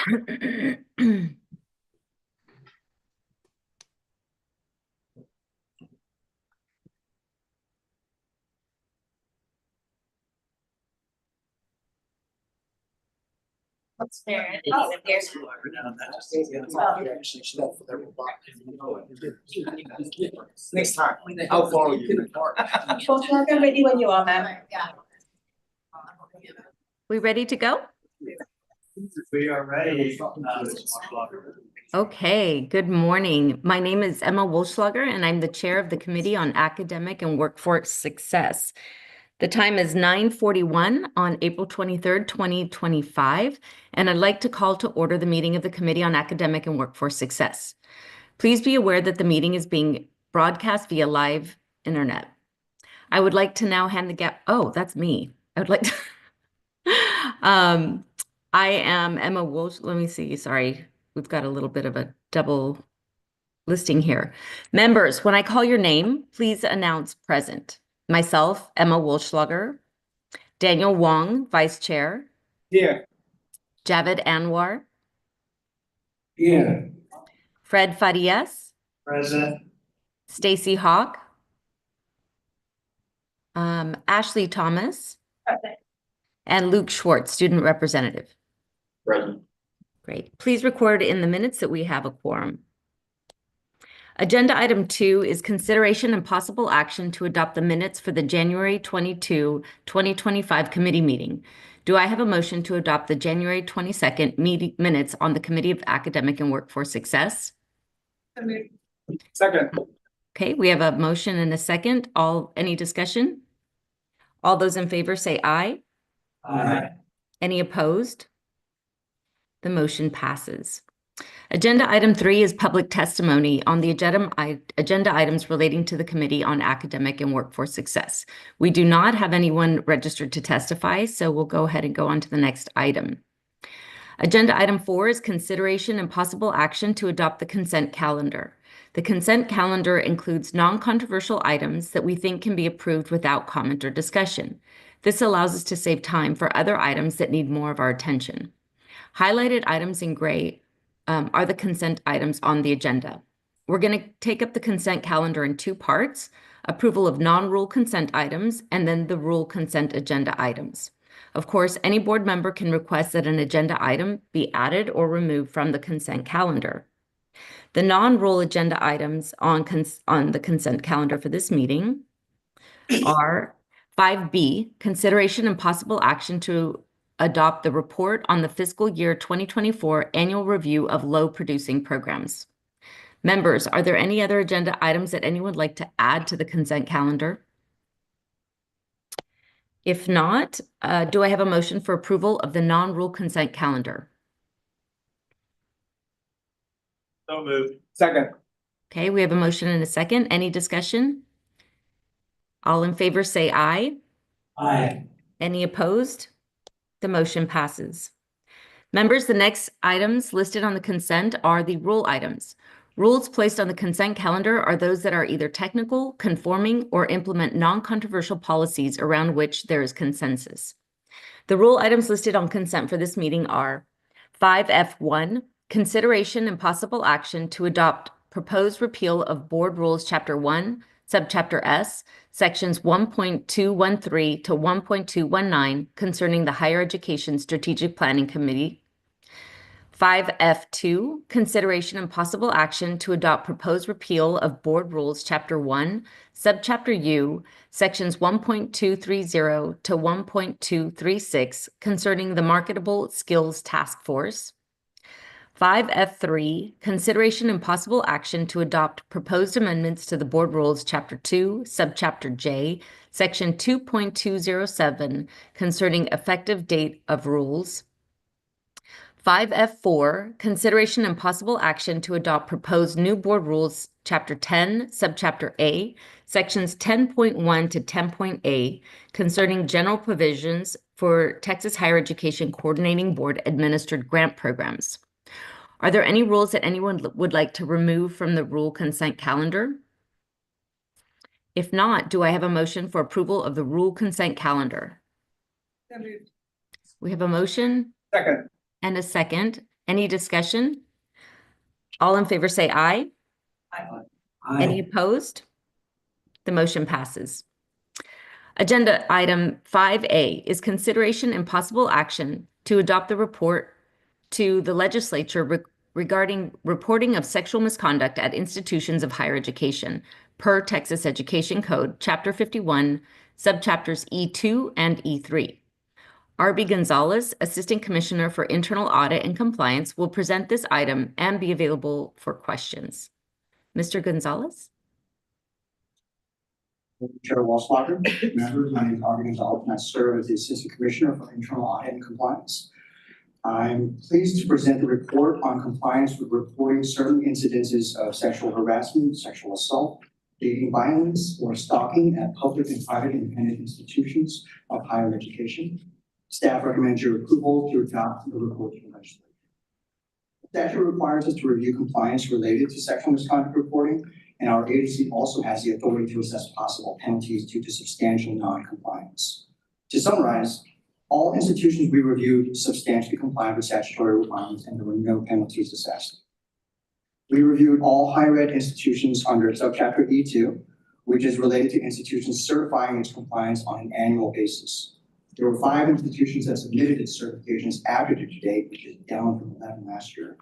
Next time, I'll follow you. I'm ready when you are, ma'am. We ready to go? We are ready. Okay, good morning. My name is Emma Wolschlager, and I'm the chair of the Committee on Academic and Workforce Success. The time is 9:41 on April 23rd, 2025, and I'd like to call to order the meeting of the Committee on Academic and Workforce Success. Please be aware that the meeting is being broadcast via live internet. I would like to now hand the oh, that's me. I would like to I am Emma Walsh. Let me see. Sorry, we've got a little bit of a double listing here. Members, when I call your name, please announce present. Myself, Emma Wolschlager, Daniel Wong, Vice Chair. Here. Javed Anwar. Here. Fred Farias. Present. Stacy Hawk. Ashley Thomas. Present. And Luke Schwartz, Student Representative. Present. Great. Please record in the minutes that we have a quorum. Agenda item 2 is consideration and possible action to adopt the minutes for the January 22, 2025 committee meeting. Do I have a motion to adopt the January 22nd minutes on the Committee of Academic and Workforce Success? Second. Okay, we have a motion and a second. Any discussion? All those in favor say aye. Aye. Any opposed? The motion passes. Agenda item 3 is public testimony on the agenda items relating to the Committee on Academic and Workforce Success. We do not have anyone registered to testify, so we'll go ahead and go on to the next item. Agenda item 4 is consideration and possible action to adopt the consent calendar. The consent calendar includes non-controversial items that we think can be approved without comment or discussion. This allows us to save time for other items that need more of our attention. Highlighted items in gray are the consent items on the agenda. We're going to take up the consent calendar in 2 parts, approval of non-rule consent items, and then the rule consent agenda items. Of course, any board member can request that an agenda item be added or removed from the consent calendar. The non-rule agenda items on the consent calendar for this meeting are 5B, consideration and possible action to adopt the report on the fiscal year 2024 annual review of low-producing programs. Members, are there any other agenda items that anyone would like to add to the consent calendar? If not, do I have a motion for approval of the non-rule consent calendar? So moved. Second. Okay, we have a motion and a second. Any discussion? All in favor say aye. Aye. Any opposed? The motion passes. Members, the next items listed on the consent are the rule items. Rules placed on the consent calendar are those that are either technical, conforming, or implement non-controversial policies around which there is consensus. The rule items listed on consent for this meeting are 5F1, consideration and possible action to adopt proposed repeal of Board Rules Chapter 1, Subchapter S, Sections 1.213 to 1.219 concerning the Higher Education Strategic Planning Committee. 5F2, consideration and possible action to adopt proposed repeal of Board Rules Chapter 1, Subchapter U, Sections 1.230 to 1.236 concerning the Marketable Skills Task Force. 5F3, consideration and possible action to adopt proposed amendments to the Board Rules Chapter 2, Subchapter J, Section 2.207 concerning effective date of rules. 5F4, consideration and possible action to adopt proposed new Board Rules Chapter 10, Subchapter A, Sections 10.1 to 10.A concerning general provisions for Texas Higher Education Coordinating Board administered grant programs. Are there any rules that anyone would like to remove from the rule consent calendar? If not, do I have a motion for approval of the rule consent calendar? So moved. We have a motion Second. and a second. Any discussion? All in favor say aye. Any opposed? The motion passes. Agenda item 5A is consideration and possible action to adopt the report to the legislature regarding reporting of sexual misconduct at institutions of higher education per Texas Education Code, Chapter 51, subchapters E2 and E3. R.B. Gonzalez, Assistant Commissioner for Internal Audit and Compliance, will present this item and be available for questions. Mr. Gonzalez? Chair Walsbacher, members, my name is R.B. Gonzalez, and I serve as the Assistant Commissioner for Internal Audit and Compliance. I'm pleased to present the report on compliance with reporting certain incidences of sexual harassment, sexual assault, dating violence, or stalking at public and private independent institutions of higher education. Staff recommends your approval to adopt the report to the legislature. The statute requires us to review compliance related to sexual misconduct reporting, and our agency also has the authority to assess possible penalties due to substantial non-compliance. To summarize, all institutions we reviewed substantially complied with statutory requirements, and there were no penalties assessed. We reviewed all higher ed institutions under subchapter E2, which is related to institutions certifying its compliance on an annual basis. There were 5 institutions that submitted its certifications after due date, which is down from 11 last year.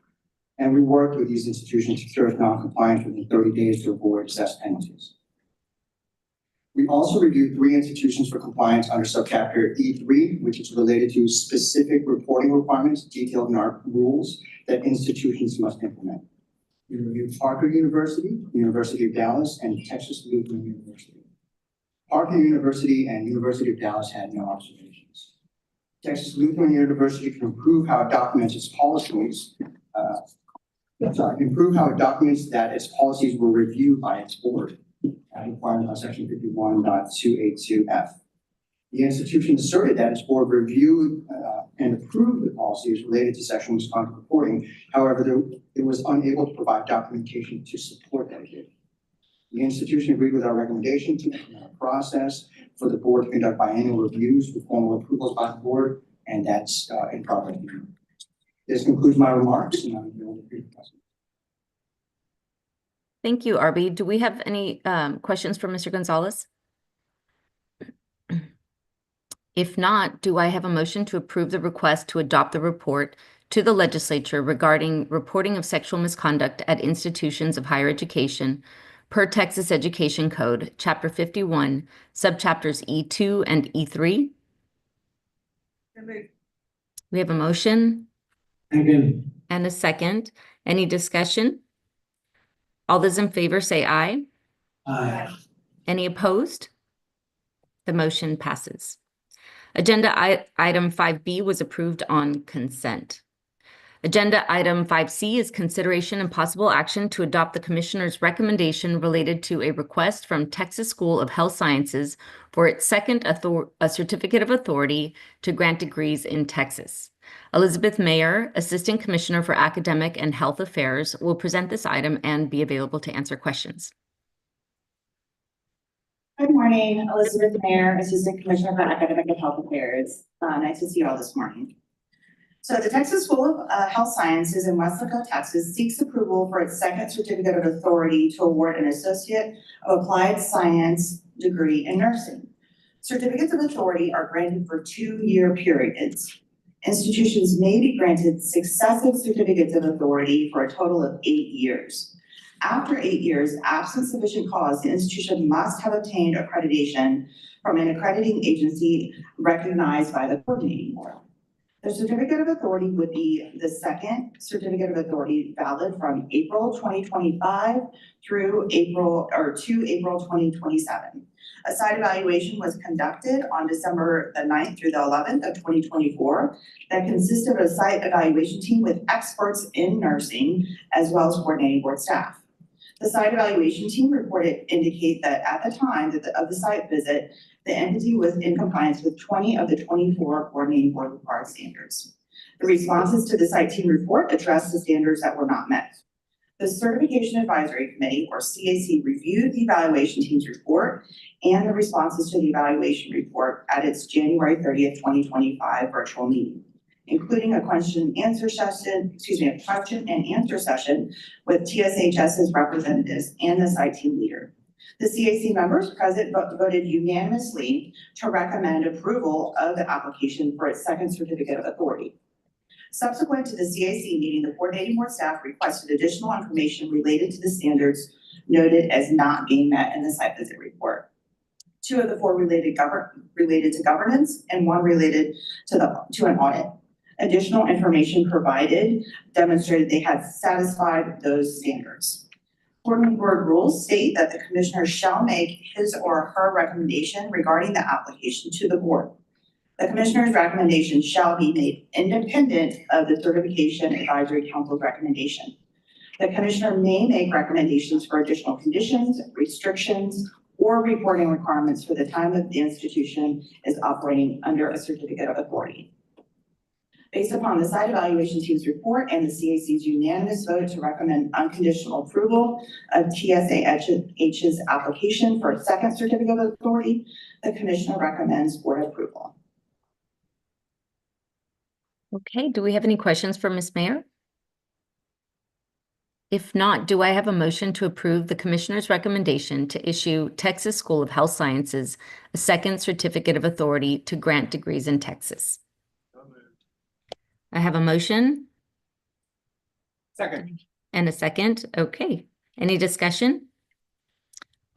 And we worked with these institutions to cure its non-compliance within 30 days to avoid assessed penalties. We also reviewed 3 institutions for compliance under subchapter E3, which is related to specific reporting requirements detailed in our rules that institutions must implement. We reviewed Parker University, University of Dallas, and Texas Lutheran University. Parker University and University of Dallas had no observations. Texas Lutheran University can improve how it documents its policies, improve how it documents that its policies were reviewed by its board, as required by section 51.282F. The institution asserted that its board reviewed and approved the policies related to sexual misconduct reporting. However, it was unable to provide documentation to support that it. The institution agreed with our recommendation to implement a process for the board to conduct biannual reviews with formal approvals by the board, and that's in progress. This concludes my remarks, and I'm available for your questions. Thank you, Arby. Do we have any questions for Mr. Gonzalez? If not, do I have a motion to approve the request to adopt the report to the legislature regarding reporting of sexual misconduct at institutions of higher education per Texas Education Code, Chapter 51, subchapters E2 and E3? We have a motion. Second. And a second. Any discussion? All those in favor say aye. Aye. Any opposed? The motion passes. Agenda item 5B was approved on consent. Agenda item 5C is consideration and possible action to adopt the Commissioner's recommendation related to a request from Texas School of Health Sciences for its second certificate of authority to grant degrees in Texas. Elizabeth Mayer, Assistant Commissioner for Academic and Health Affairs, will present this item and be available to answer questions. Good morning, Elizabeth Mayer, Assistant Commissioner for Academic and Health Affairs. Nice to see you all this morning. So the Texas School of Health Sciences in Weslaco, Texas seeks approval for its second certificate of authority to award an Associate of Applied Science degree in nursing. Certificates of authority are granted for 2-year periods. Institutions may be granted successive certificates of authority for a total of 8 years. After 8 years, absent sufficient cause, the institution must have obtained accreditation from an accrediting agency recognized by the coordinating board. The certificate of authority would be the second certificate of authority valid from April 2025 through April 2027. A site evaluation was conducted on December the 9th through the 11th of 2024 that consisted of a site evaluation team with experts in nursing as well as coordinating board staff. The site evaluation team reported indicate that at the time of the site visit, the entity was in compliance with 20 of the 24 coordinating board required standards. The responses to the site team report addressed the standards that were not met. The Certification Advisory Committee, or CAC, reviewed the evaluation team's report and the responses to the evaluation report at its January 30th, 2025 virtual meeting. including a question and answer session with TSHS's representatives and the site team leader. The CAC members present voted unanimously to recommend approval of the application for its second certificate of authority. Subsequent to the CAC meeting, the coordinating board staff requested additional information related to the standards noted as not being met in the site visit report. 2 of the 4 related to governance and 1 related to an audit. Additional information provided demonstrated they had satisfied those standards. Coordinating board rules state that the commissioner shall make his or her recommendation regarding the application to the board. The commissioner's recommendation shall be made independent of the Certification Advisory Council's recommendation. The commissioner may make recommendations for additional conditions, restrictions, or reporting requirements for the time that the institution is operating under a certificate of authority. Based upon the site evaluation team's report and the CAC's unanimous vote to recommend unconditional approval of TSAH's application for a second certificate of authority, the commissioner recommends board approval. Okay, do we have any questions for Ms. Mayer? If not, do I have a motion to approve the commissioner's recommendation to issue Texas School of Health Sciences a second certificate of authority to grant degrees in Texas? I have a motion. Second. And a second. Okay. Any discussion?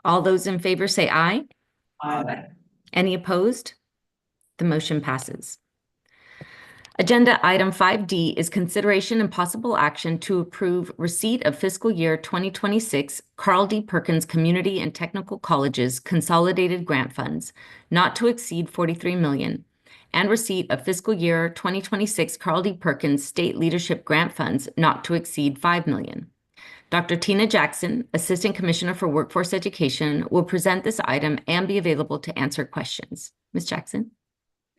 All those in favor say aye. Aye. Any opposed? The motion passes. Agenda item 5D is consideration and possible action to approve receipt of fiscal year 2026 Carl D. Perkins Community and Technical Colleges Consolidated Grant Funds not to exceed $43 million, and receipt of fiscal year 2026 Carl D. Perkins State Leadership Grant Funds not to exceed $5 million. Dr. Tina Jackson, Assistant Commissioner for Workforce Education, will present this item and be available to answer questions. Ms. Jackson.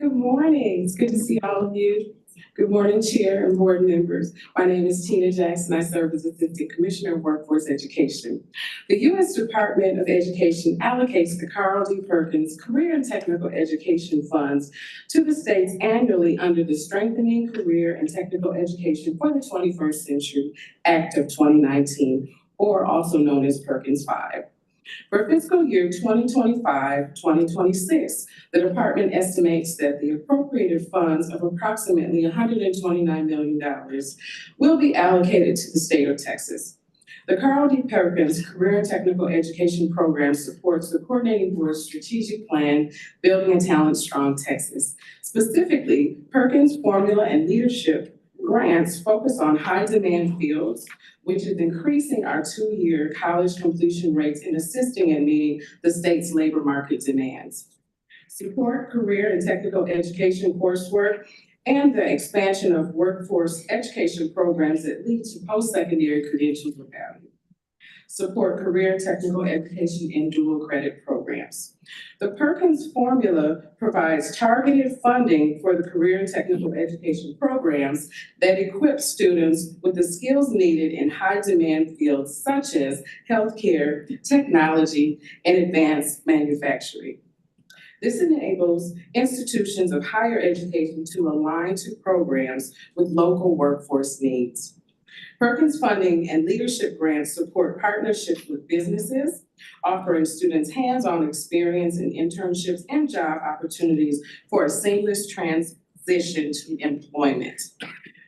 Good morning. It's good to see all of you. Good morning, Chair and board members. My name is Tina Jackson. I serve as Assistant Commissioner of Workforce Education. The U.S. Department of Education allocates the Carl D. Perkins Career and Technical Education Funds to the states annually under the Strengthening Career and Technical Education for the 21st Century Act of 2019, or also known as Perkins 5. For fiscal year 2025-2026, the department estimates that the appropriated funds of approximately $129 million will be allocated to the state of Texas. The Carl D. Perkins Career and Technical Education Program supports the Coordinating Board's strategic plan, Building a Talent Strong Texas. Specifically, Perkins Formula and Leadership grants focus on high-demand fields, which is increasing our 2-year college completion rates and assisting in meeting the state's labor market demands. Support career and technical education coursework and the expansion of workforce education programs that lead to post-secondary credentials of value. Support career technical education and dual credit programs. The Perkins formula provides targeted funding for the career and technical education programs that equip students with the skills needed in high demand fields such as healthcare, technology, and advanced manufacturing. This enables institutions of higher education to align to programs with local workforce needs. Perkins funding and leadership grants support partnerships with businesses, offering students hands-on experience in internships and job opportunities for a seamless transition to employment.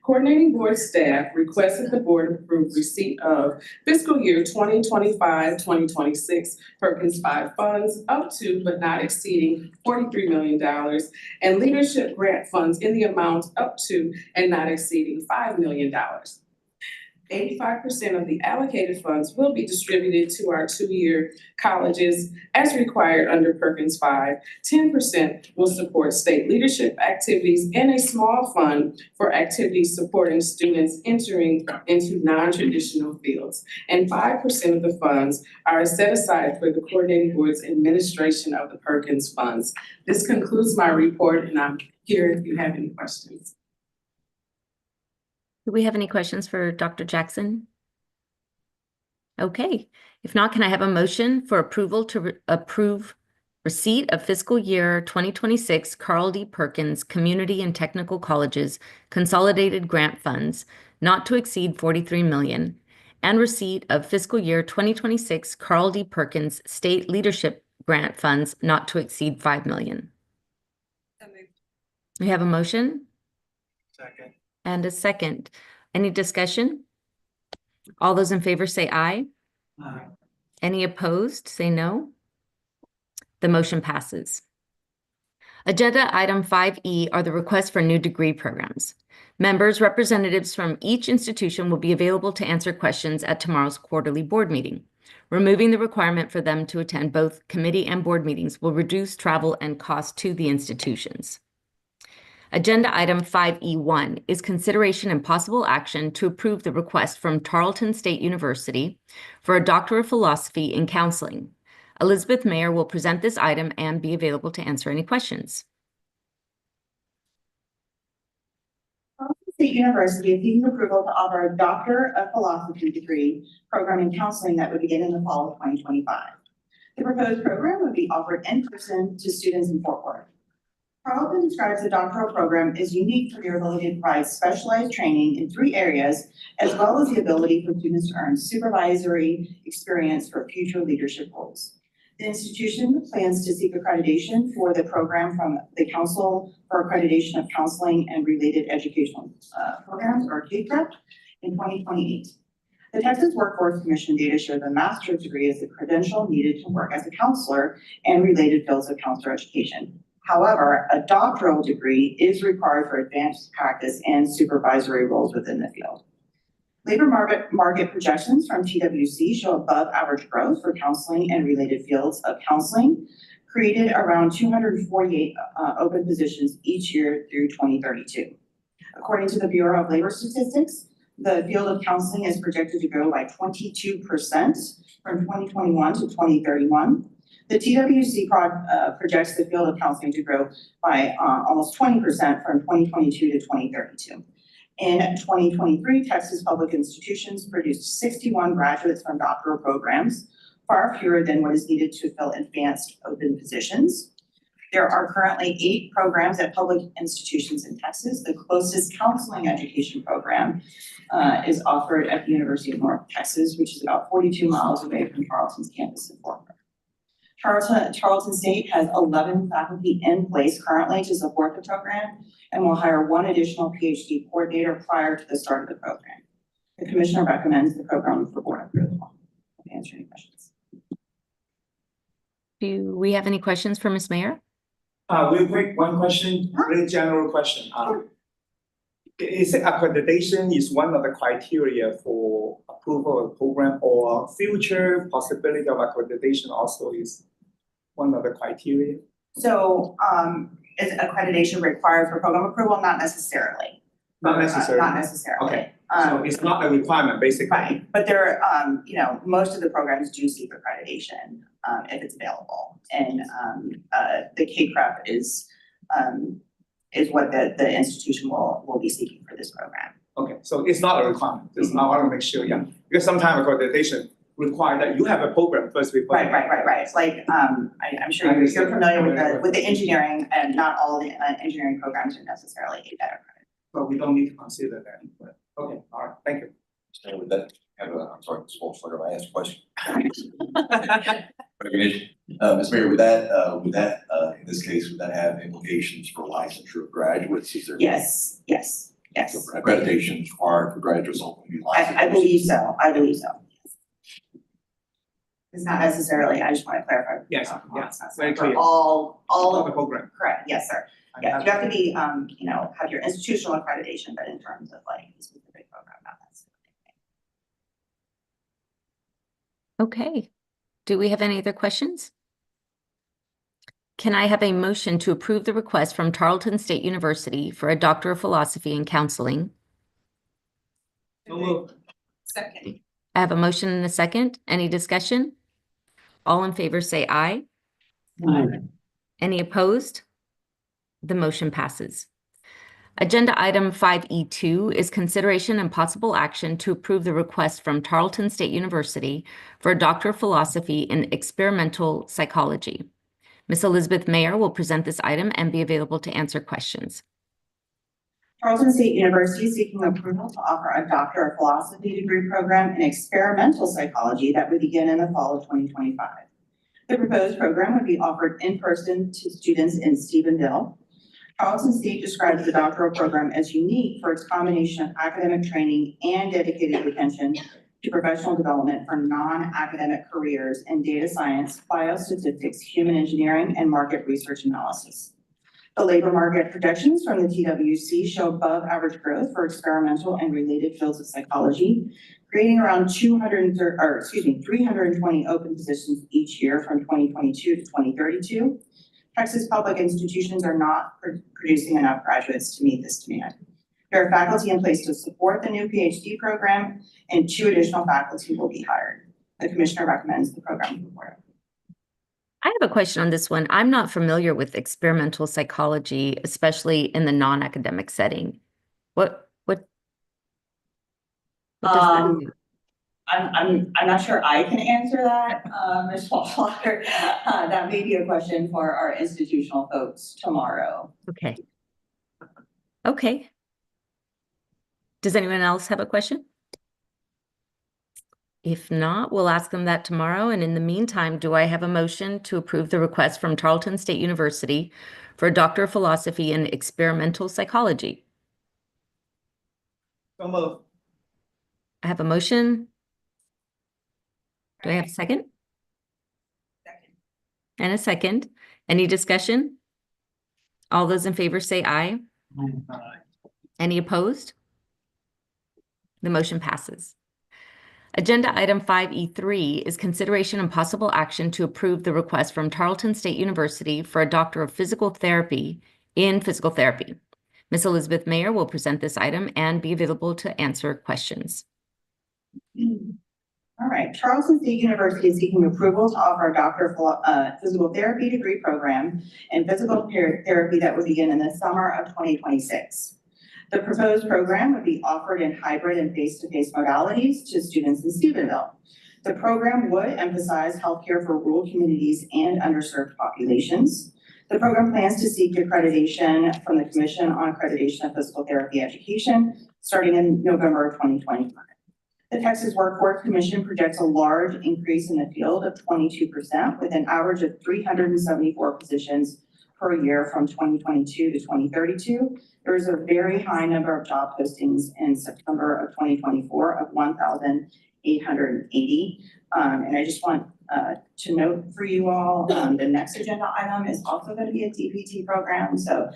Coordinating board staff requested the board approve receipt of fiscal year 2025-2026 Perkins 5 funds up to but not exceeding $43 million and leadership grant funds in the amount up to and not exceeding $5 million. 85% of the allocated funds will be distributed to our 2-year colleges as required under Perkins 5. 10% will support state leadership activities and a small fund for activities supporting students entering into non-traditional fields. And 5% of the funds are set aside for the coordinating board's administration of the Perkins funds. This concludes my report, and I'm here if you have any questions. Do we have any questions for Dr. Jackson? Okay. If not, can I have a motion for approval to approve receipt of fiscal year 2026 Carl D. Perkins Community and Technical Colleges Consolidated Grant Funds not to exceed $43 million, and receipt of fiscal year 2026 Carl D. Perkins State Leadership Grant Funds not to exceed $5 million. We have a motion Second. and a second. Any discussion? All those in favor say aye. Aye. Any opposed, say no. The motion passes. Agenda item 5E are the requests for new degree programs. Members, representatives from each institution will be available to answer questions at tomorrow's quarterly board meeting. Removing the requirement for them to attend both committee and board meetings will reduce travel and cost to the institutions. Agenda item 5E1 is consideration and possible action to approve the request from Tarleton State University for a Doctor of Philosophy in Counseling. Elizabeth Mayer will present this item and be available to answer any questions. Tarleton State University is seeking approval to offer a Doctor of Philosophy degree program in counseling that would begin in the fall of 2025. The proposed program would be offered in person to students in Fort Worth. Tarleton describes the doctoral program as unique for their ability to provide specialized training in 3 areas, as well as the ability for students to earn supervisory experience for future leadership roles. The institution plans to seek accreditation for the program from the Council for Accreditation of Counseling and Related Educational Programs, or CAWS, in 2028. The Texas Workforce Commission data show the master's degree is the credential needed to work as a counselor and related fields of counselor education. However, a doctoral degree is required for advanced practice and supervisory roles within the field. Labor market projections from TWC show above average growth for counseling and related fields of counseling, created around 248 open positions each year through 2032. According to the Bureau of Labor Statistics, the field of counseling is projected to grow by 22% from 2021 to 2031. The TWC projects the field of counseling to grow by almost 20% from 2022 to 2032. In 2023, Texas public institutions produced 61 graduates from doctoral programs, far fewer than what is needed to fill advanced open positions. There are currently 8 programs at public institutions in Texas. The closest counseling education program is offered at the University of North Texas, which is about 42 miles away from Tarleton's campus in Fort Worth. Tarleton State has 11 faculty in place currently to support the program and will hire 1 additional PhD coordinator prior to the start of the program. The commissioner recommends the program for board approval. I'll answer any questions. Do we have any questions for Ms. Mayer? Real quick, one question, very general question. Is accreditation is one of the criteria for approval of program, or future possibility of accreditation also is one of the criteria? So, is accreditation required for program approval? Not necessarily. Not necessarily. Not necessarily. Okay. So it's not a requirement, basically. Right, but there, most of the programs do seek accreditation, if it's available. And, the CAWS is what the institution will be seeking for this program. Okay, so it's not a requirement, just I want to make sure, yeah, because sometimes accreditation require that you have a program first before. Right. It's like, I'm sure you're familiar with the engineering, and not all the engineering programs are necessarily a better credit. But we don't need to consider that, but, okay, all right, thank you. So with that, I'm sorry, small slur, I asked a question. Ms. Mayor, would that, in this case, would that have implications for licensure of graduates? Is there? Yes. So accreditation is required for graduates only licensed? I believe so. It's not necessarily, I just want to clarify. Yes, It's not very for clear. all Of the of, program. correct, yes, sir. Yeah, you have to be, have your institutional accreditation, but in terms of like the specific program, not necessarily. Okay. Do we have any other questions? Can I have a motion to approve the request from Tarleton State University for a Doctor of Philosophy in Counseling? So moved. Second. I have a motion and a second. Any discussion? All in favor say aye. Aye. Any opposed? The motion passes. Agenda item 5E2 is consideration and possible action to approve the request from Tarleton State University for a Doctor of Philosophy in Experimental Psychology. Ms. Elizabeth Mayer will present this item and be available to answer questions. Tarleton State University is seeking approval to offer a Doctor of Philosophy degree program in experimental psychology that would begin in the fall of 2025. The proposed program would be offered in person to students in Stephenville. Tarleton State describes the doctoral program as unique for its combination of academic training and dedicated attention to professional development for non-academic careers in data science, biostatistics, human engineering, and market research analysis. The labor market projections from the TWC show above average growth for experimental and related fields of psychology, creating around 320 open positions each year from 2022 to 2032. Texas public institutions are not producing enough graduates to meet this demand. There are faculty in place to support the new PhD program, and 2 additional faculty will be hired. The commissioner recommends the program report. I have a question on this one. I'm not familiar with experimental psychology, especially in the non-academic setting. What does that do? I'm not sure I can answer that, Ms. Walter. That may be a question for our institutional folks tomorrow. Okay. Okay. Does anyone else have a question? If not, we'll ask them that tomorrow. And in the meantime, do I have a motion to approve the request from Tarleton State University for a Doctor of Philosophy in Experimental Psychology? So moved. I have a motion. Do I have a second? Second. And a second. Any discussion? All those in favor say aye. Any opposed? The motion passes. Agenda item 5E3 is consideration and possible action to approve the request from Tarleton State University for a Doctor of Physical Therapy in Physical Therapy. Ms. Elizabeth Mayer will present this item and be available to answer questions. All right, Tarleton State University is seeking approval to offer a Doctor of Physical Therapy degree program in physical therapy that would begin in the summer of 2026. The proposed program would be offered in hybrid and face-to-face modalities to students in Stephenville. The program would emphasize healthcare for rural communities and underserved populations. The program plans to seek accreditation from the Commission on Accreditation of Physical Therapy Education starting in November of 2025. The Texas Workforce Commission projects a large increase in the field of 22% with an average of 374 positions per year from 2022 to 2032. There is a very high number of job postings in September of 2024 of 1,880. And I just want to note for you all, the next agenda item is also going to be a DPT program. So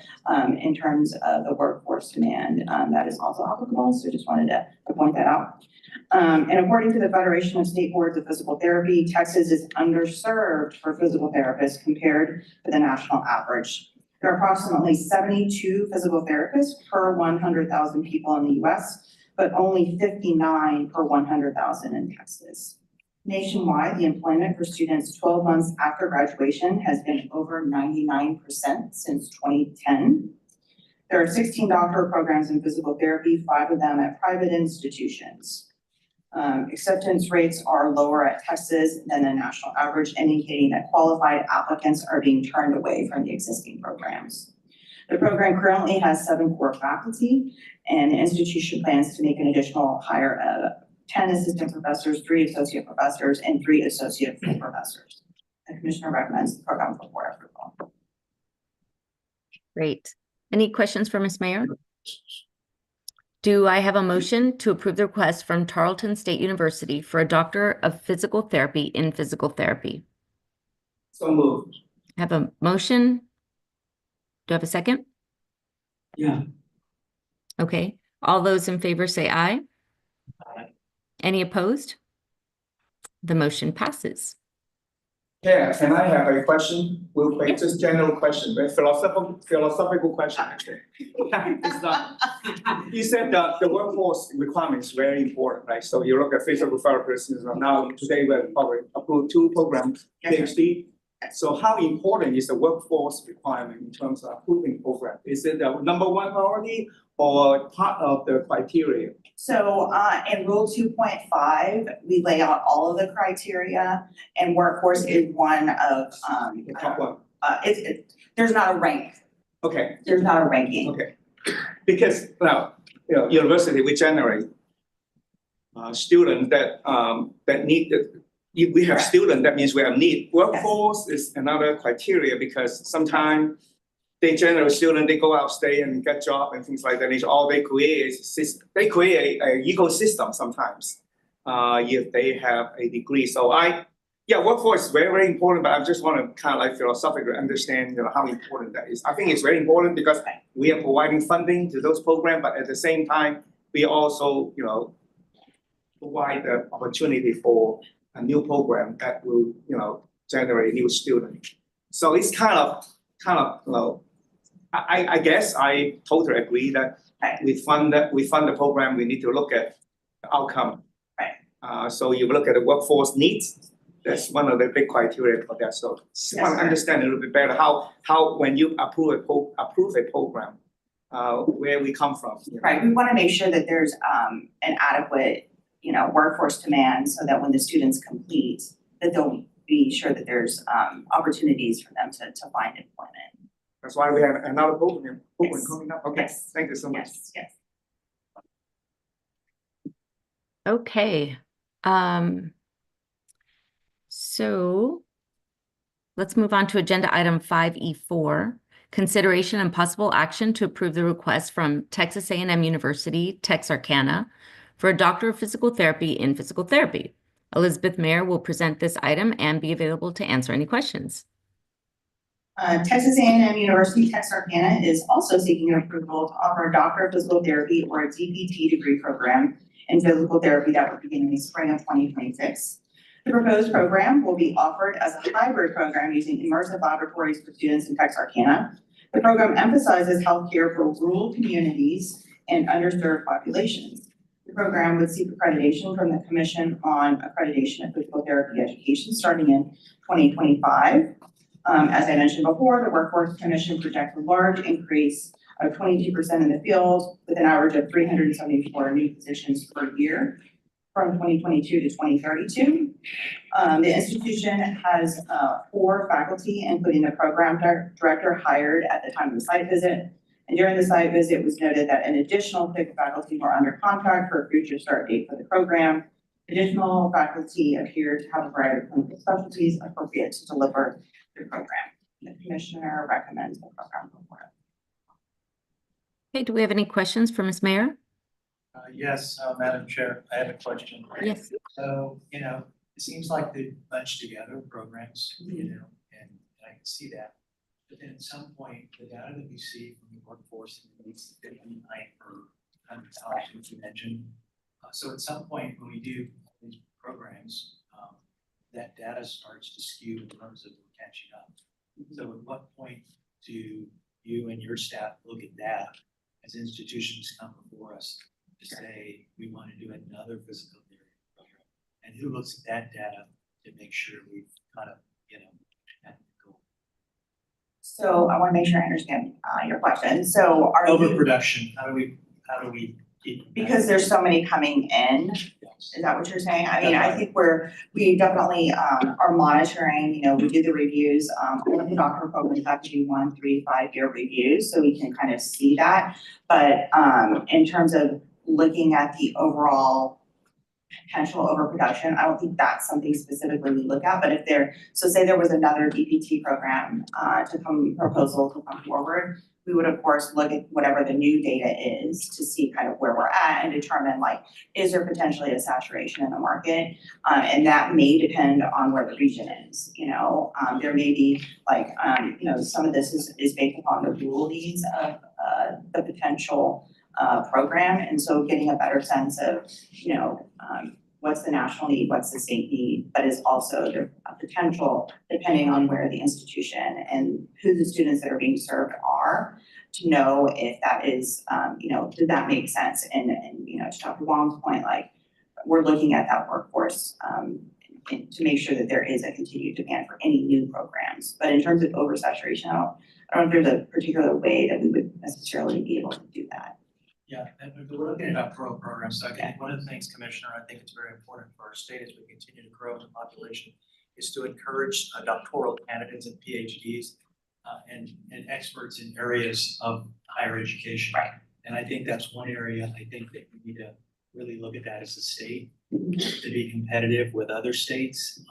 in terms of the workforce demand, that is also applicable. So just wanted to point that out. And according to the Federation of State Boards of Physical Therapy, Texas is underserved for physical therapists compared to the national average. There are approximately 72 physical therapists per 100,000 people in the US, but only 59 per 100,000 in Texas. Nationwide, the employment for students 12 months after graduation has been over 99% since 2010. There are 16 doctoral programs in physical therapy, 5 of them at private institutions. Acceptance rates are lower at Texas than the national average, indicating that qualified applicants are being turned away from the existing programs. The program currently has 7 core faculty, and the institution plans to make an additional hire of 10 assistant professors, 3 associate professors, and 3 associate full professors. The commissioner recommends the program for board approval. Great. Any questions for Ms. Mayer? Do I have a motion to approve the request from Tarleton State University for a Doctor of Physical Therapy in Physical Therapy? So moved. I have a motion. Do I have a second? Yeah. Okay. All those in favor say aye. Aye. Any opposed? The motion passes. Yeah, can I have a question real quick? Just general question, very philosophical question actually. It's not. You said that the workforce requirement is very important, right? So you look at physical therapists, now today we're probably approved 2 programs, PhD. So how important is the workforce requirement in terms of approving program? Is it the #1 priority or part of the criteria? So in Rule 2.5, we lay out all of the criteria, and workforce is one of The top one. there's not a rank, Okay, there's not a ranking. okay. Because now, university, we generate students that need the, if we have Correct. students, that means we have need. Workforce is another criteria because sometimes they generate students, they go out, stay and get job and things like that. It's all they create is they create a ecosystem sometimes. If they have a degree. So workforce is very, very important, but I just want to kind of like philosophically understand, how important that is. I think it's very important because we are providing funding to those programs, but at the same time, we also, provide the opportunity for a new program that will, generate new students. So it's kind of, I guess I totally agree that we fund the program, we need to look at the outcome. Right. So you look at the workforce needs, that's one of the big criteria for that. So just want to understand a little bit better how when you approve a program, where we come from. Right, we want to make sure that there's an adequate, workforce demand so that when the students complete, that they'll be sure that there's opportunities for them to find employment. That's why we have another program Yes. coming up. Okay, Yes. thank you so much. Yes. Okay. So let's move on to agenda item 5E4, consideration and possible action to approve the request from Texas A&M University, Texarkana, for a Doctor of Physical Therapy in Physical Therapy. Elizabeth Mayer will present this item and be available to answer any questions. Texas A&M University Texarkana is also seeking approval to offer a Doctor of Physical Therapy or a DPT degree program in physical therapy that will begin in the spring of 2026. The proposed program will be offered as a hybrid program using immersive laboratories for students in Texarkana. The program emphasizes healthcare for rural communities and underserved populations. The program would seek accreditation from the Commission on Accreditation of Physical Therapy Education starting in 2025. As I mentioned before, the Workforce Commission projects a large increase of 22% in the field with an average of 374 new positions per year from 2022 to 2032. The institution has 4 faculty, including the program director hired at the time of the site visit. And during the site visit, it was noted that an additional 6 faculty were under contract for a future start date for the program. Additional faculty appear to have a variety of clinical specialties appropriate to deliver the program. The commissioner recommends the program report. Okay, do we have any questions for Ms. Mayer? Yes, Madam Chair, I have a question. Yes. So, it seems like they bunched together programs, and I can see that. But then at some point, the data that we see from the workforce needs 59 per 100,000, which you mentioned. So at some point, when we do these programs, that data starts to skew in terms of catching up. So at what point do you and your staff look at that as institutions come before us to say, we want to do another physical therapy program? And who looks at that data to make sure we've kind of, at the goal? So I want to make sure I understand your question. So are you, Overproduction, how do we keep? because there's so many coming in, Yes. is that what you're saying? I mean, That's I right. think we definitely are monitoring, we do the reviews. All of the doctor programs have to do 1, 3, 5-year reviews, so we can kind of see that. But in terms of looking at the overall potential overproduction, I don't think that's something specifically we look at, but if say there was another DPT program proposal to come forward, we would of course look at whatever the new data is to see kind of where we're at and determine is there potentially a saturation in the market? And that may depend on where the region is, there may be some of this is based upon the rural needs of the potential program. And so getting a better sense of, what's the national need, what's the state need, but is also the potential, depending on where the institution and who the students that are being served are, to know if that is, did that make sense? And to Dr. Wong's point, we're looking at that workforce to make sure that there is a continued demand for any new programs. But in terms of oversaturation, I don't know if there's a particular way that we would necessarily be able to do that. Yeah, and we're looking at our programs. So I think one of the things, Commissioner, I think it's very important for our state as we continue to grow as a population is to encourage doctoral candidates and PhDs and experts in areas of higher education. Right. And I think that's one area I think that we need to really look at that as a state to be competitive with other states,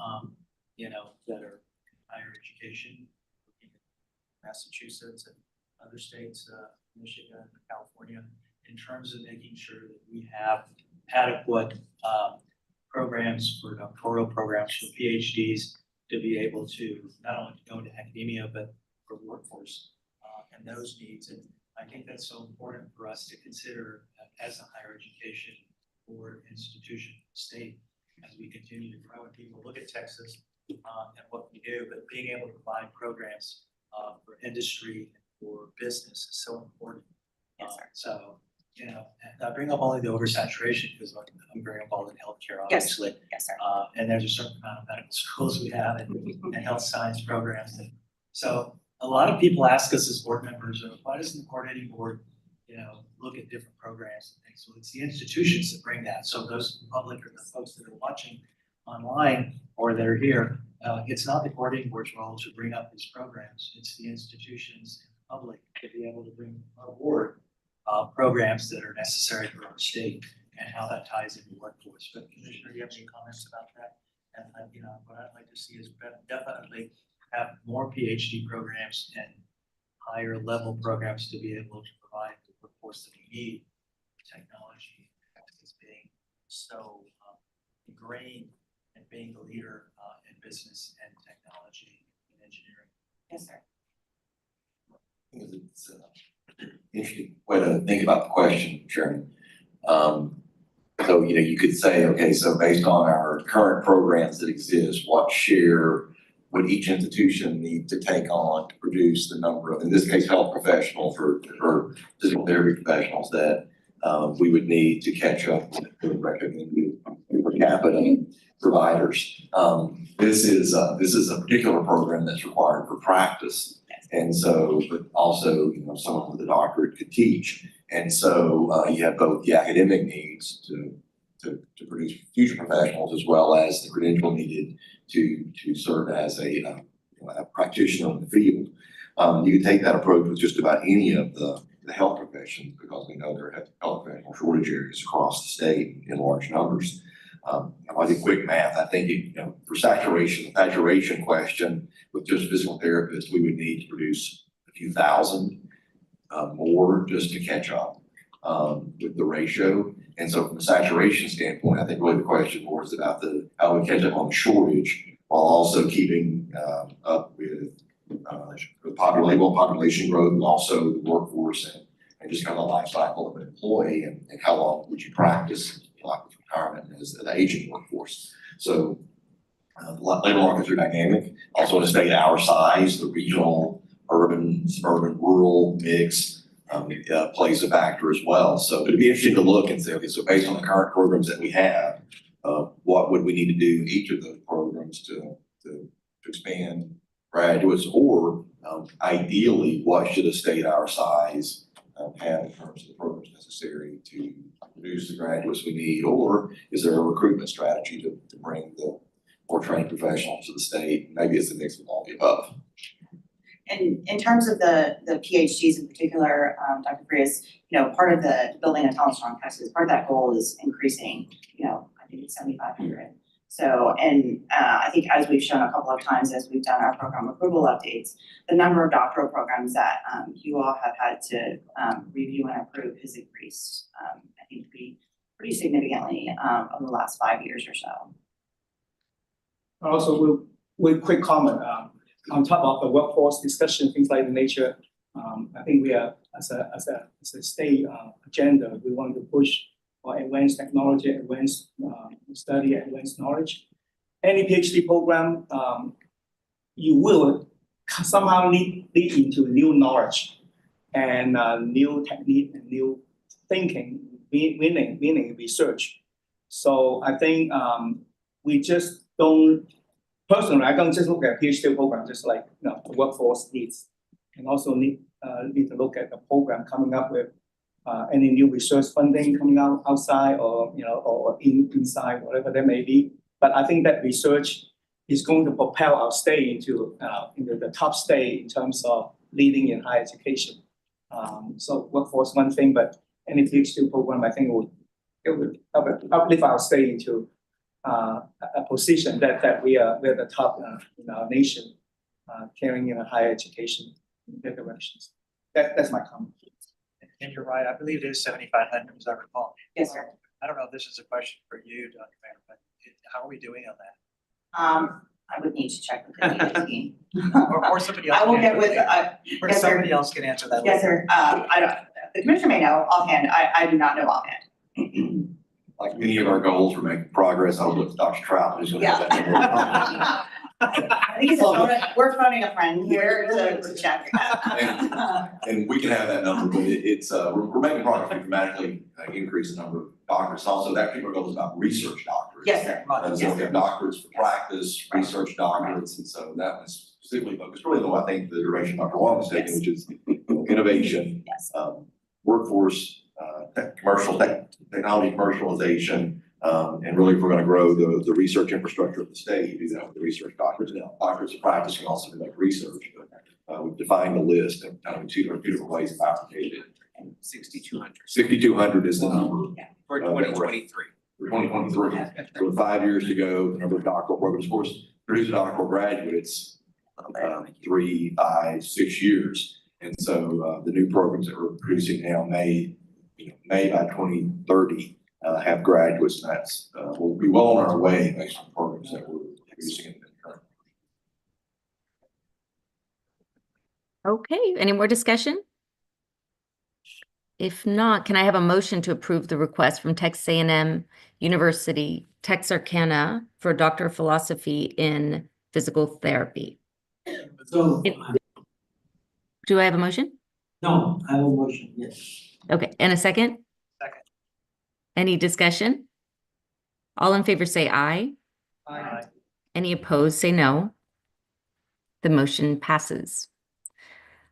that are higher education, Massachusetts and other states, Michigan, California, in terms of making sure that we have adequate programs for doctoral programs for PhDs to be able to not only go into academia, but for the workforce and those needs. And I think that's so important for us to consider as a higher education or institution state as we continue to grow and people look at Texas and what we do, but being able to provide programs for industry and for business is so important. Yes, sir. So, and I bring up only the oversaturation because I'm very involved in healthcare, obviously. Yes, sir. And there's a certain amount of medical schools we have and health science programs. And so a lot of people ask us as board members, why doesn't the coordinating board, look at different programs and things? So it's the institutions that bring that. So those public or the folks that are watching online or that are here, it's not the coordinating board's role to bring up these programs. It's the institutions and the public to be able to bring forward programs that are necessary for our state and how that ties into workforce. But Commissioner, do you have any comments about that? And what I'd like to see is definitely have more PhD programs and higher level programs to be able to provide the workforce that we need. Technology is being so ingrained and being the leader in business and technology and engineering. Yes, sir. It's an interesting way to think about the question, Chairman. So, you could say, okay, so based on our current programs that exist, what share would each institution need to take on to produce the number of, in this case, health professionals or physical therapy professionals that we would need to catch up with recommended per capita providers. This is a particular program that's required for practice. And so, but also, someone with a doctorate could teach. And so you have both the academic needs to produce future professionals as well as the credential needed to serve as a practitioner in the field. You can take that approach with just about any of the health professions because we know there are health professional shortage areas across the state in large numbers. I did quick math. I think for saturation question with just physical therapists, we would need to produce a few thousand more just to catch up with the ratio. And so from a saturation standpoint, I think really the question more is about how we catch up on the shortage while also keeping up with population growth and also the workforce and just kind of the life cycle of an employee and how long would you practice like with retirement as the aging workforce. So labor markets are dynamic. Also in a state our size, the regional, urban, suburban, rural mix plays a factor as well. So it'd be interesting to look and say, okay, so based on the current programs that we have, what would we need to do in each of those programs to expand graduates, or ideally, what should a state our size have in terms of the programs necessary to produce the graduates we need, or is there a recruitment strategy to bring the more trained professionals to the state? Maybe it's a mix of all the above. And in terms of the PhDs in particular, Dr. Frias, part of the building a talent strong Texas, part of that goal is increasing, I think it's 7,500. So, and I think as we've shown a couple of times as we've done our program approval updates, the number of doctoral programs that you all have had to review and approve has increased, I think pretty significantly over the last 5 years or so. Also, with quick comment, on top of the workforce discussion, things like the nature, I think we are, as a state agenda, we want to push for advanced technology, advanced study, advanced knowledge. Any PhD program, you will somehow lead into new knowledge and new technique and new thinking, meaning research. So I think we just don't. Personally, I don't just look at PhD program, just like the workforce needs, and also need to look at the program coming up with any new research funding coming out outside or or inside, whatever that may be. But I think that research is going to propel our state into the top state in terms of leading in higher education. So workforce one thing, but any PhD program, I think it would uplift our state into a position that we're the top in our nation, carrying in a higher education in that directions. That's my comment. And you're right, I believe it is 7,500, as I recall. Yes, sir. I don't know if this is a question for you, Dr. Mayor, but how are we doing on that? I would need to check with the data team. Or somebody else. I will can get answer with, later. Or yes, sir. somebody else can answer that. Yes, later. sir. I don't, the commissioner may know offhand. I do not know offhand. Like many of our goals, we're making progress. I'll look at Dr. Trout, who's gonna have that number. I think we're phoning a friend here to check. And we can have that number, but it's, we're making progress. We dramatically increase the number of doctors. Also, that particular goal is about research doctors. Yes, sir. And so we have doctorates for practice, research doctorates, and so that was specifically focused, really though, I think the direction Dr. Wong was taking, which is innovation, Yes. Workforce, technology commercialization, and really if we're gonna grow the research infrastructure of the state, do that with the research doctors. Now, doctors of practice can also conduct research, but we've defined the list and kind of two different ways of applicating it. 6,200 6,200 is the number for 2023. for 2023. So with 5 years to go, the number of doctoral programs, of course, produce a doctoral graduate, it's 3, 5, 6 years. And so the new programs that we're producing now may by 2030 have graduates, and that's we'll be well on our way based on programs that we're producing in the current. Okay, any more discussion? If not, can I have a motion to approve the request from Texas A&M University Texarkana for a Doctor of Philosophy in Physical Therapy? So, Do I have a motion? no, I will motion, yes. Okay, and a second? Second. Any discussion? All in favor say aye. Aye. Any opposed say no. The motion passes.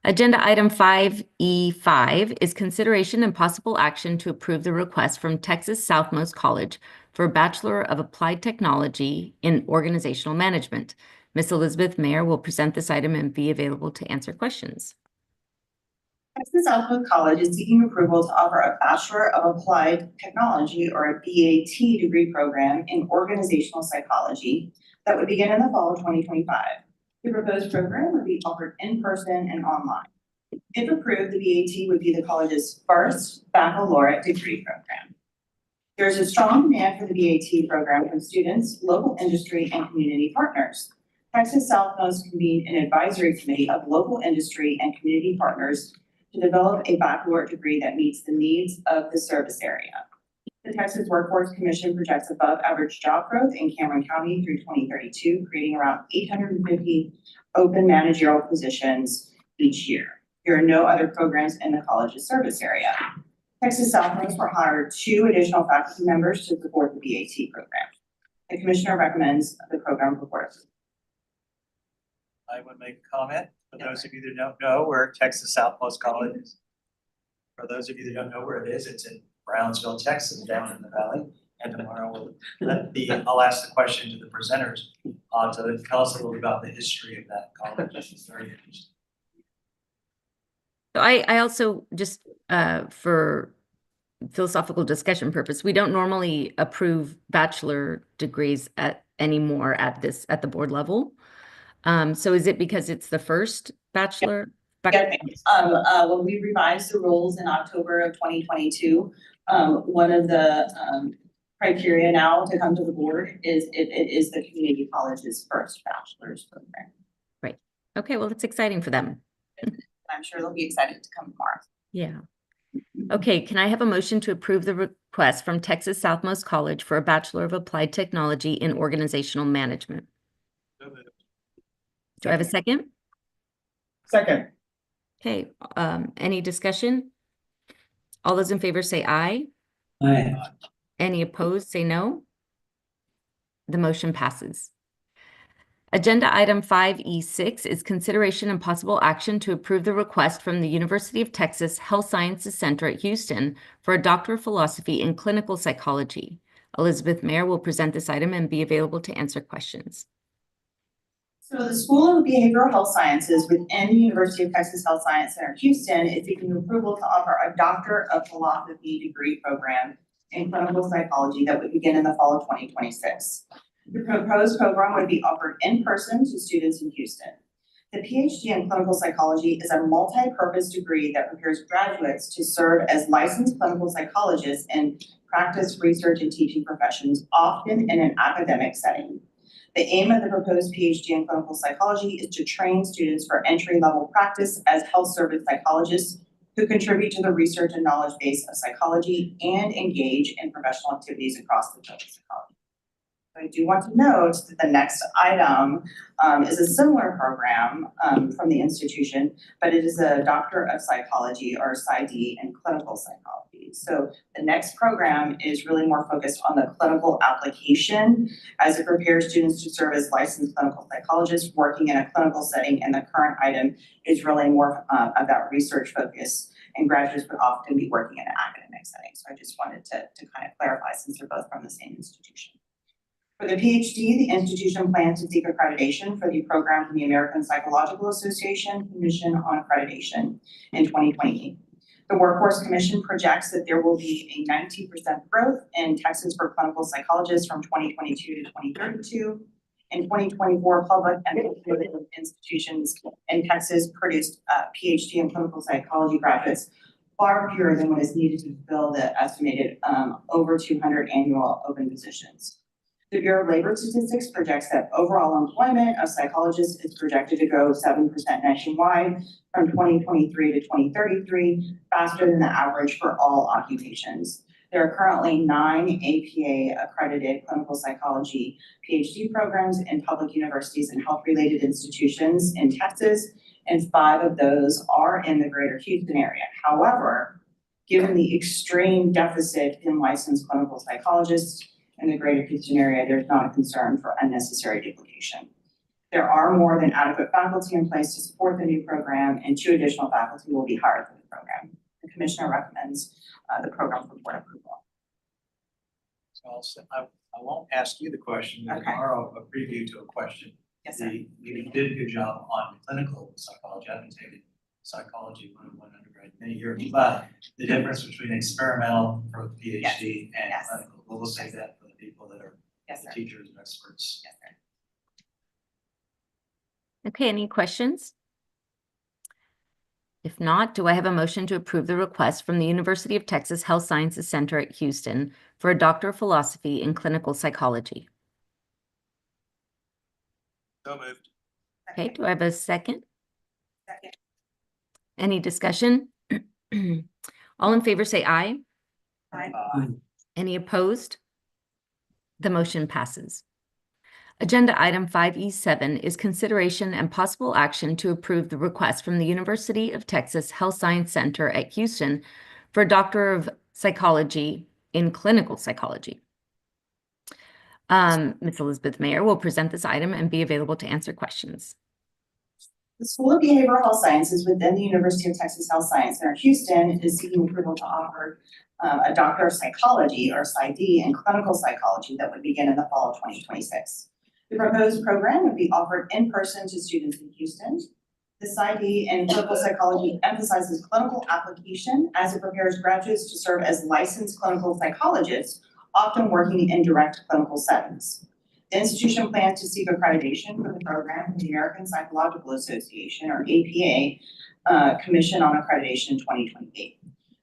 Agenda item 5E5 is consideration and possible action to approve the request from Texas Southmost College for a Bachelor of Applied Technology in Organizational Management. Ms. Elizabeth Mayer will present this item and be available to answer questions. Texas Southmost College is seeking approval to offer a Bachelor of Applied Technology or a BAT degree program in organizational psychology that would begin in the fall of 2025. The proposed program would be offered in person and online. If approved, the BAT would be the college's first baccalaureate degree program. There is a strong demand for the BAT program from students, local industry, and community partners. Texas Southmost convened an advisory committee of local industry and community partners to develop a baccalaureate degree that meets the needs of the service area. The Texas Workforce Commission projects above average job growth in Cameron County through 2032, creating around 850 open managerial positions each year. There are no other programs in the college's service area. Texas Southmost will hire 2 additional faculty members to support the BAT program. The commissioner recommends the program report. I would make a comment. For those of you that don't know where Texas Southmost College is. For those of you that don't know where it is, it's in Brownsville, Texas, down in the valley. And tomorrow I'll ask the question to the presenters to tell us a little about the history of that college. It's very interesting. So I also just for philosophical discussion purpose, we don't normally approve bachelor degrees anymore at the board level. So is it because it's the first bachelor? When we revised the rules in October of 2022, one of the criteria now to come to the board is it is the community college's first bachelor's program. Right. Okay, well, it's exciting for them. I'm sure they'll be excited to come tomorrow. Yeah. Okay, can I have a motion to approve the request from Texas Southmost College for a Bachelor of Applied Technology in Organizational Management? Do I have a second? Second. Okay, any discussion? All those in favor say aye. Aye. Any opposed say no. The motion passes. Agenda item 5E6 is consideration and possible action to approve the request from the University of Texas Health Sciences Center at Houston for a Doctor of Philosophy in Clinical Psychology. Elizabeth Mayer will present this item and be available to answer questions. So the School of Behavioral Health Sciences within the University of Texas Health Science Center Houston is seeking approval to offer a Doctor of Philosophy degree program in clinical psychology that would begin in the fall of 2026. The proposed program would be offered in person to students in Houston. The PhD in clinical psychology is a multi-purpose degree that prepares graduates to serve as licensed clinical psychologists in practice, research, and teaching professions, often in an academic setting. The aim of the proposed PhD in clinical psychology is to train students for entry-level practice as health service psychologists who contribute to the research and knowledge base of psychology and engage in professional activities across the field of psychology. I do want to note that the next item is a similar program from the institution, but it is a Doctor of Psychology or PsyD in clinical psychology. So the next program is really more focused on the clinical application as it prepares students to serve as licensed clinical psychologists working in a clinical setting, and the current item is really more about research focus, and graduates would often be working in an academic setting. So I just wanted to kind of clarify since they're both from the same institution. For the PhD, the institution plans to seek accreditation for the program from the American Psychological Association Commission on Accreditation in 2028. The Workforce Commission projects that there will be a 19% growth in Texas for clinical psychologists from 2022 to 2032. In 2024, public and private institutions in Texas produced PhD in clinical psychology graduates, far fewer than what is needed to fill the estimated over 200 annual open positions. The Bureau of Labor Statistics projects that overall employment of psychologists is projected to grow 7% nationwide from 2023 to 2033, faster than the average for all occupations. There are currently 9 APA accredited clinical psychology PhD programs in public universities and health-related institutions in Texas, and 5 of those are in the greater Houston area. However, given the extreme deficit in licensed clinical psychologists in the greater Houston area, there's not a concern for unnecessary duplication. There are more than adequate faculty in place to support the new program, and 2 additional faculty will be hired for the program. The commissioner recommends the program for board approval. So I won't ask you the question, but Okay. tomorrow a preview to a question. Yes, sir. You did a good job on clinical psychology. I've been taking psychology 101 undergrad many years, but the difference between experimental for the PhD and Yes. clinical, we'll say that for the people that are Yes, sir. teachers and experts. Yes, sir. Okay, any questions? If not, do I have a motion to approve the request from the University of Texas Health Sciences Center at Houston for a Doctor of Philosophy in Clinical Psychology? So moved. Okay, do I have a second? Second. Any discussion? All in favor say aye. Aye. Any opposed? The motion passes. Agenda item 5E7 is consideration and possible action to approve the request from the University of Texas Health Science Center at Houston for a Doctor of Psychology in Clinical Psychology. Ms. Elizabeth Mayer will present this item and be available to answer questions. The School of Behavioral Health Sciences within the University of Texas Health Science Center Houston is seeking approval to offer a Doctor of Psychology or PsyD in clinical psychology that would begin in the fall of 2026. The proposed program would be offered in person to students in Houston. The PsyD in clinical psychology emphasizes clinical application as it prepares graduates to serve as licensed clinical psychologists, often working in direct clinical settings. The institution plans to seek accreditation for the program from the American Psychological Association or APA Commission on Accreditation in 2028.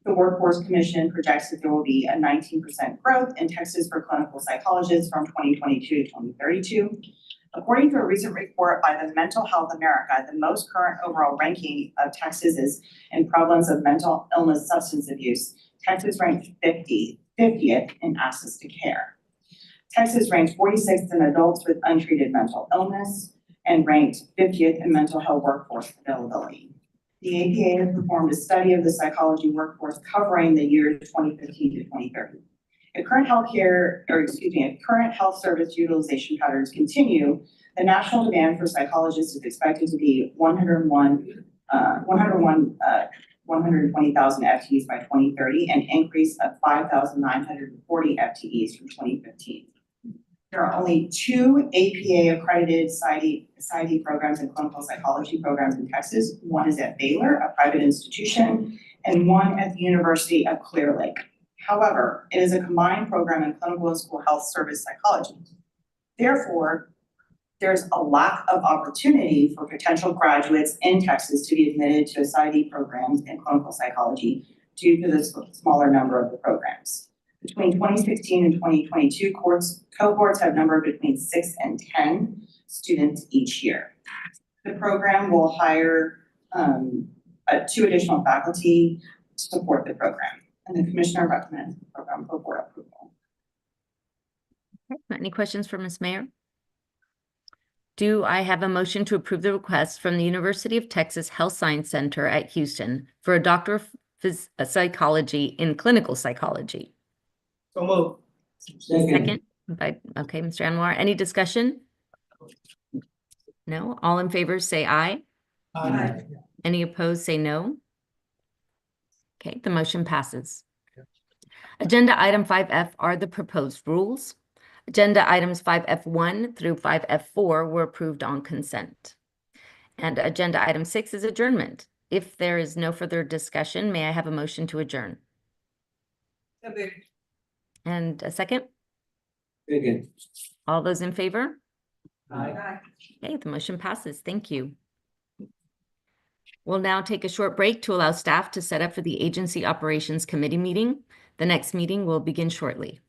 The Workforce Commission projects that there will be a 19% growth in Texas for clinical psychologists from 2022 to 2032. According to a recent report by the Mental Health America, the most current overall ranking of Texas is in prevalence of mental illness substance abuse. Texas ranked 50th in access to care. Texas ranked 46th in adults with untreated mental illness and ranked 50th in mental health workforce availability. The APA has performed a study of the psychology workforce covering the years 2015 to 2030. If current health service utilization patterns continue, the national demand for psychologists is expected to be 120,000 FTEs by 2030, an increase of 5,940 FTEs from 2015. There are only 2 APA accredited PsyD programs and clinical psychology programs in Texas. One is at Baylor, a private institution, and one at the University of Clear Lake. However, it is a combined program in clinical and school health service psychology. Therefore, there's a lack of opportunity for potential graduates in Texas to be admitted to PsyD programs in clinical psychology due to the smaller number of the programs. Between 2016 and 2022, cohorts have numbered between 6 and 10 students each year. The program will hire 2 additional faculty to support the program, and the commissioner recommends the program for board approval. Any questions for Ms. Mayer? Do I have a motion to approve the request from the University of Texas Health Science Center at Houston for a Doctor of Psychology in Clinical Psychology? So move. Second, okay, Mr. Anwar, any discussion? No, all in favor say aye. Aye. Any opposed say no. Okay, the motion passes. Agenda item 5F are the proposed rules. Agenda items 5F1 through 5F4 were approved on consent. And agenda item 6 is adjournment. If there is no further discussion, may I have a motion to adjourn? And a second? Second. All those in favor? Aye. Okay, the motion passes. Thank you. We'll now take a short break to allow staff to set up for the Agency Operations Committee meeting. The next meeting will begin shortly.